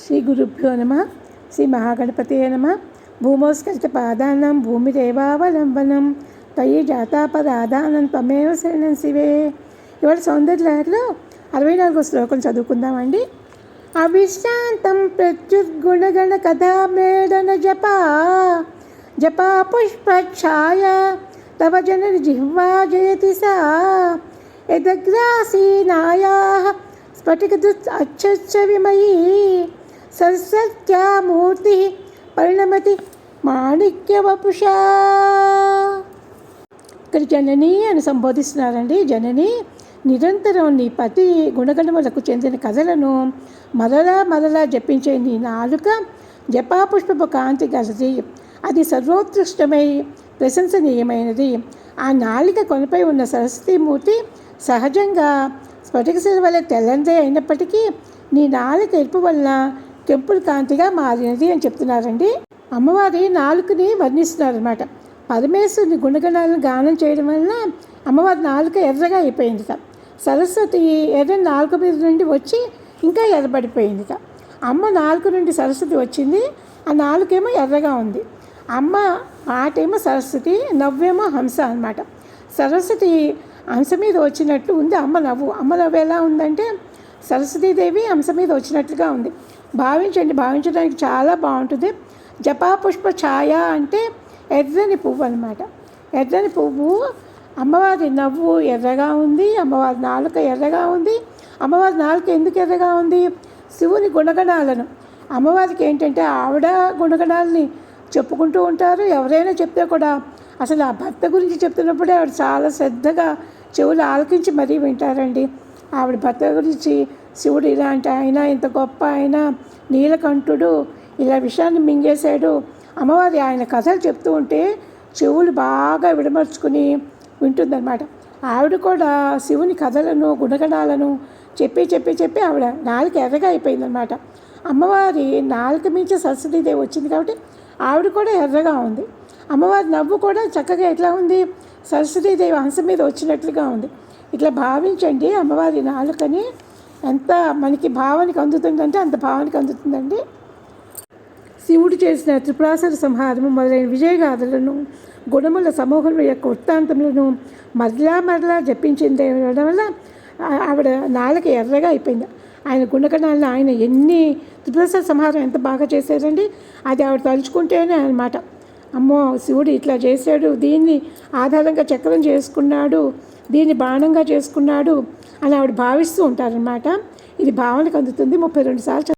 శ్రీ గురుభ్యో నమ. శ్రీ మహాగణపతయే నమ. భూమోస్కలితపాదానాం భూమిరేవావలంబనం తయి జాతాపరాధానం త్వమేవ శరణం శివే. ఇవాళ సౌందర్యలహరిలో 64వ శ్లోకం చదువుకుందామండి. అవిశ్రాంతం ప్రత్యుద్గుణగణ కథామేళన జపా పుష్పఛాయ తవ జనని జిహ్వా జయతి సా యదగ్రాసీనాయాః స్ఫటికదుత్ అచ్చచ్చ విమయీ సరస్వత్యామూర్తి పరిణమతి మాణిక్యవపుషా. ఇక్కడ జనని అని సంబోధిస్తున్నారండి. జనని నిరంతరం నీ పతి గుణగణములకు చెందిన కథలను మరలా జపించే నీ నాలుక జపాపుష్పపు కాంతి గలది. అది సర్వోత్కృష్టమై ప్రశంసనీయమైనది. ఆ నాలిక కొనపై ఉన్న సరస్వతీమూర్తి సహజంగా స్ఫటిక శిల వల్ల తెల్లందే అయినప్పటికీ నీ నాలుక ఎరుపు వలన కెంపుడు కాంతిగా మారినది అని చెప్తున్నారండి. అమ్మవారి నాలుకని వర్ణిస్తున్నారన్నమాట. పరమేశ్వరుని గుణగణాలను గానం చేయడం వలన అమ్మవారి నాలుక ఎర్రగా అయిపోయిందిట. సరస్వతి ఎర్రని నాలుక మీద నుండి వచ్చి ఇంకా ఎర్రబడిపోయిందిట. అమ్మ నాలుక నుండి సరస్వతి వచ్చింది. ఆ నాలుకేమో ఎర్రగా ఉంది. అమ్మ మాటేమో సరస్వతి, నవ్వేమో హంస అన్నమాట. సరస్వతి హంస మీద వచ్చినట్లు ఉంది అమ్మ నవ్వు. అమ్మ నవ్వు ఎలా ఉందంటే సరస్వతీదేవి హంస మీద వచ్చినట్లుగా ఉంది. భావించడానికి చాలా బాగుంటుంది. జపాపుష్ప ఛాయ అంటే ఎర్రని పువ్వు అన్నమాట. ఎర్రని పువ్వు. అమ్మవారి నవ్వు ఎర్రగా ఉంది. అమ్మవారి నాలుక ఎర్రగా ఉంది. అమ్మవారి నాలుక ఎందుకు ఎర్రగా ఉంది? శివుని గుణగణాలను, అమ్మవారికి ఏంటంటే ఆవిడ గుణగణాలని చెప్పుకుంటూ ఉంటారు. ఎవరైనా చెప్తే కూడా అసలు ఆ భర్త గురించి చెప్తున్నప్పుడే ఆవిడ చాలా శ్రద్ధగా చెవులు ఆలకించి మరీ వింటారండి. ఆవిడ భర్త గురించి శివుడు ఇలాంటి ఆయన, ఇంత గొప్ప ఆయన, నీలకంఠుడు, ఇలా విషయాన్ని మింగేశాడు, అమ్మవారి ఆయన కథలు చెప్తూ ఉంటే చెవులు బాగా విడమర్చుకుని వింటుందన్నమాట. ఆవిడ కూడా శివుని కథలను గుణగణాలను చెప్పి ఆవిడ నాలుక ఎర్రగా అయిపోయిందన్నమాట. అమ్మవారి నాలుక మించి సరస్వతీదేవి వచ్చింది కాబట్టి ఆవిడ కూడా ఎర్రగా ఉంది. అమ్మవారి నవ్వు కూడా చక్కగా ఎట్లా ఉంది? సరస్వతీదేవి హంస మీద వచ్చినట్లుగా ఉంది. ఇట్లా భావించండి అమ్మవారి నాలుకని. ఎంత మనకి భావానికి అందుతుందంటే అంత భావానికి అందుతుందండి. శివుడు చేసిన త్రిపురాసుర సంహారము మొదలైన విజయగాథలను, గుణముల సమూహముల యొక్క వృత్తాంతములను మరలా జపించింది వల్ల ఆవిడ నాలుక ఎర్రగా అయిపోయింది. ఆయన గుణగణాలను ఆయన ఎన్ని త్రిపురాసుర సంహారం ఎంత బాగా చేశారండి. అది ఆవిడ తలుచుకుంటేనే అన్నమాట. అమ్మో శివుడు ఇట్లా చేశాడు, దీన్ని ఆధారంగా చక్రం చేసుకున్నాడు, దీన్ని బాణంగా చేసుకున్నాడు అని ఆవిడ భావిస్తూ ఉంటారనమాట. ఇది భావనకు అందుతుంది. 32 సార్లు